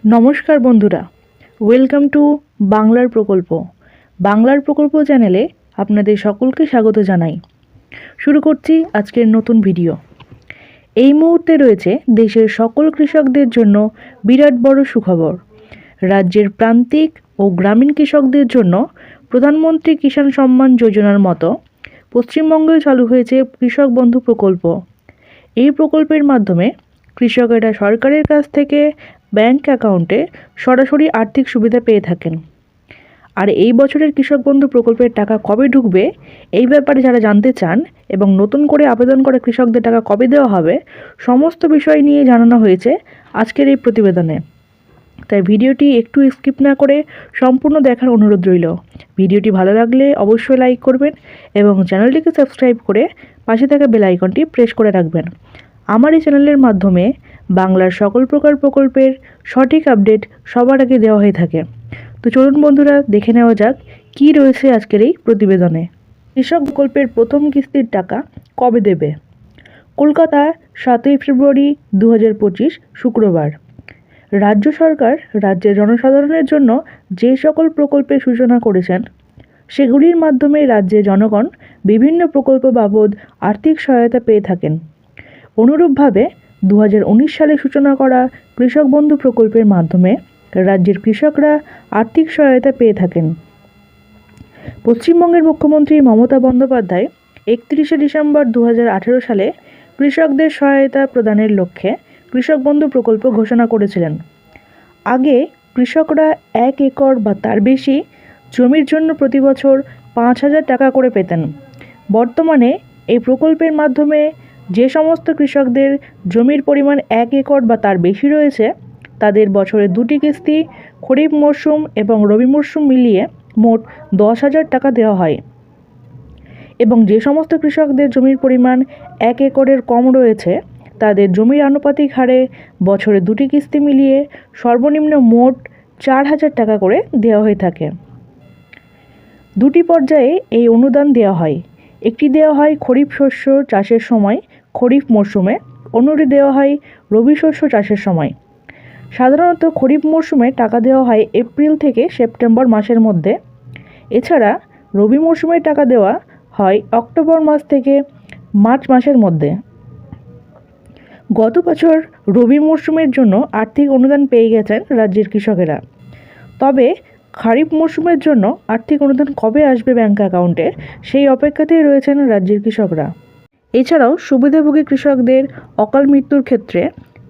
নমস্কার বন্ধুরা, welcome to বাংলার প্রকল্প। বাংলার প্রকল্প চ্যানেলে আপনাদের সকলকে স্বাগত জানাই। শুরু করছি আজকের নতুন ভিডিও। এই মুহূর্তে রয়েছে দেশের সকল কৃষকদের জন্য বিরাট বড় সুখবর। রাজ্যের প্রান্তিক ও গ্রামীণ কৃষকদের জন্য প্রধানমন্ত্রী কিষাণ সম্মান যোজনার মতো পশ্চিমবঙ্গে চালু হয়েছে কৃষক বন্ধু প্রকল্প। এই প্রকল্পের মাধ্যমে কৃষকেরা সরকারের কাছ থেকে ব্যাংক অ্যাকাউন্টে সরাসরি আর্থিক সুবিধা পেয়ে থাকেন। আর এই বছরের কৃষক বন্ধু প্রকল্পের টাকা কবে ঢুকবে, এই ব্যাপারে যারা জানতে চান এবং নতুন করে আবেদন করে কৃষকদের টাকা কবে দেওয়া হবে, সমস্ত বিষয় নিয়ে জানানো হয়েছে আজকের এই প্রতিবেদনে। তাই ভিডিওটি একটু স্কিপ না করে সম্পূর্ণ দেখার অনুরোধ রইল। ভিডিওটি ভালো লাগলে অবশ্যই লাইক করবেন এবং চ্যানেলটিকে সাবস্ক্রাইব করে পাশে থাকা বেল আইকনটি প্রেস করে রাখবেন। আমার এই চ্যানেলের মাধ্যমে বাংলার সকল প্রকার প্রকল্পের সঠিক আপডেট সবার আগে দেওয়া হয়ে থাকে। তো চলুন বন্ধুরা, দেখে নেওয়া যাক কী রয়েছে আজকের এই প্রতিবেদনে। কৃষক প্রকল্পের প্রথম কিস্তির টাকা কবে দেবে? কলকাতা, 7ই ফেব্রুয়ারি 2025 শুক্রবার। রাজ্য সরকার রাজ্যের জনসাধারণের জন্য যে সকল প্রকল্পের সূচনা করেছেন সেগুলির মাধ্যমে রাজ্যের জনগণ বিভিন্ন প্রকল্প বাবদ আর্থিক সহায়তা পেয়ে থাকেন। অনুরূপভাবে 2019 সালে সূচনা করা কৃষক বন্ধু প্রকল্পের মাধ্যমে রাজ্যের কৃষকরা আর্থিক সহায়তা পেয়ে থাকেন। পশ্চিমবঙ্গের মুখ্যমন্ত্রী মমতা বন্দ্যোপাধ্যায় 31শে ডিসেম্বর 2018 সালে কৃষকদের সহায়তা প্রদানের লক্ষ্যে কৃষক বন্ধু প্রকল্প ঘোষণা করেছিলেন। আগে কৃষকরা 1 একর বা তার বেশি জমির জন্য প্রতি বছর 5,000 টাকা করে পেতেন। বর্তমানে এই প্রকল্পের মাধ্যমে যে সমস্ত কৃষকদের জমির পরিমাণ 1 একর বা তার বেশি রয়েছে তাদের বছরে 2টি কিস্তি খরিফ মরশুম এবং রবি মরশুম মিলিয়ে মোট 10,000 টাকা দেওয়া হয়। এবং যে সমস্ত কৃষকদের জমির পরিমাণ 1 একরের কম রয়েছে তাদের জমির আনুপাতিক হারে বছরে 2টি কিস্তি মিলিয়ে সর্বনিম্ন মোট 4,000 টাকা করে দেওয়া হয়ে থাকে। 2টি পর্যায়ে এই অনুদান দেওয়া হয়। একটি দেওয়া হয় খরিফ শস্য চাষের সময় খরিফ মরশুমে, অন্যটি দেওয়া হয় রবি শস্য চাষের সময়। সাধারণত খরিফ মরশুমে টাকা দেওয়া হয় এপ্রিল থেকে সেপ্টেম্বর মাসের মধ্যে। এছাড়া রবি মরশুমে টাকা দেওয়া হয় অক্টোবর মাস থেকে মার্চ মাসের মধ্যে। গত বছর রবি মরশুমের জন্য আর্থিক অনুদান পেয়ে গেছেন রাজ্যের কৃষকেরা। তবে খরিফ মরশুমের জন্য আর্থিক অনুদান কবে আসবে ব্যাংক অ্যাকাউন্টে, সেই অপেক্ষাতেই রয়েছেন রাজ্যের কৃষকরা। এছাড়াও সুবিধাভোগী কৃষকদের অকাল মৃত্যুর ক্ষেত্রে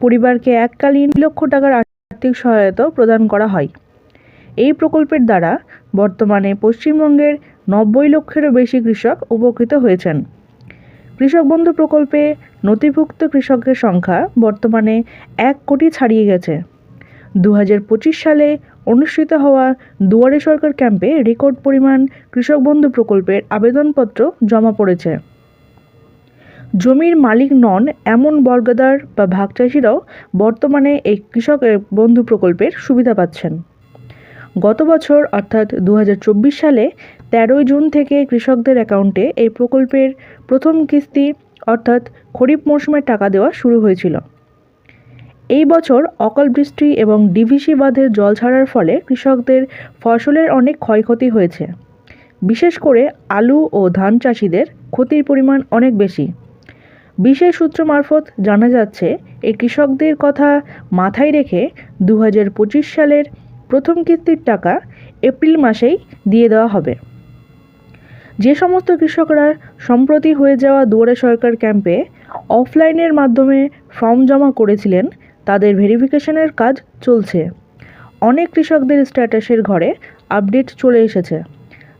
পরিবারকে এককালীন 2 লক্ষ টাকার আর্থিক সহায়তা প্রদান করা হয়। এই প্রকল্পের দ্বারা বর্তমানে পশ্চিমবঙ্গের 90 লক্ষেরও বেশি কৃষক উপকৃত হয়েছেন। কৃষক বন্ধু প্রকল্পে নথিভুক্ত কৃষকের সংখ্যা বর্তমানে 1 কোটি ছাড়িয়ে গেছে। 2025 সালে অনুষ্ঠিত হওয়া দুয়ারে সরকার ক্যাম্পে রেকর্ড পরিমাণ কৃষক বন্ধু প্রকল্পের আবেদনপত্র জমা পড়েছে। জমির মালিক নন এমন বর্গদার বা ভাগচাষিরাও বর্তমানে এই কৃষক বন্ধু প্রকল্পের সুবিধা পাচ্ছেন। গত বছর অর্থাৎ 2024 সালে 13 জুন থেকে কৃষকদের অ্যাকাউন্টে এই প্রকল্পের প্রথম কিস্তি অর্থাৎ খরিফ মরশুমের টাকা দেওয়া শুরু হয়েছিল। এই বছর অকাল বৃষ্টি এবং ডিভিসি বাঁধের জল ছাড়ার ফলে কৃষকদের ফসলের অনেক ক্ষয়ক্ষতি হয়েছে। বিশেষ করে আলু ও ধান চাষিদের ক্ষতির পরিমাণ অনেক বেশি। বিশেষ সূত্র মারফত জানা যাচ্ছে এই কৃষকদের কথা মাথায় রেখে 2025 সালের প্রথম কিস্তির টাকা এপ্রিল মাসেই দিয়ে দেওয়া হবে। যে সমস্ত কৃষকরা সম্প্রতি হয়ে যাওয়া দুয়ারে সরকার ক্যাম্পে অফলাইনের মাধ্যমে ফর্ম জমা করেছিলেন তাদের ভেরিফিকেশনের কাজ চলছে। অনেক কৃষকদের স্ট্যাটাসের ঘরে আপডেট চলে এসেছে।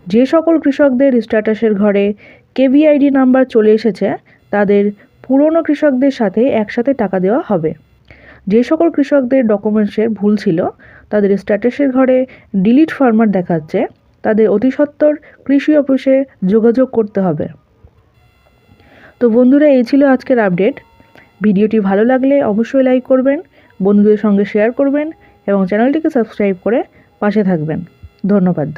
যে সকল কৃষকদের স্ট্যাটাসের ঘরে কেভিআইডি নাম্বার চলে এসেছে তাদের পুরনো কৃষকদের সাথে একসাথে টাকা দেওয়া হবে। যে সকল কৃষকদের ডকুমেন্টসের ভুল ছিল তাদের স্ট্যাটাসের ঘরে ডিলিট ফরম্যাট দেখাচ্ছে, তাদের অতি সত্বর কৃষি অফিসে যোগাযোগ করতে হবে। তো বন্ধুরা, এই ছিল আজকের আপডেট। ভিডিওটি ভালো লাগলে অবশ্যই লাইক করবেন, বন্ধুদের সঙ্গে শেয়ার করবেন এবং চ্যানেলটিকে সাবস্ক্রাইব করে পাশে থাকবেন। ধন্যবাদ।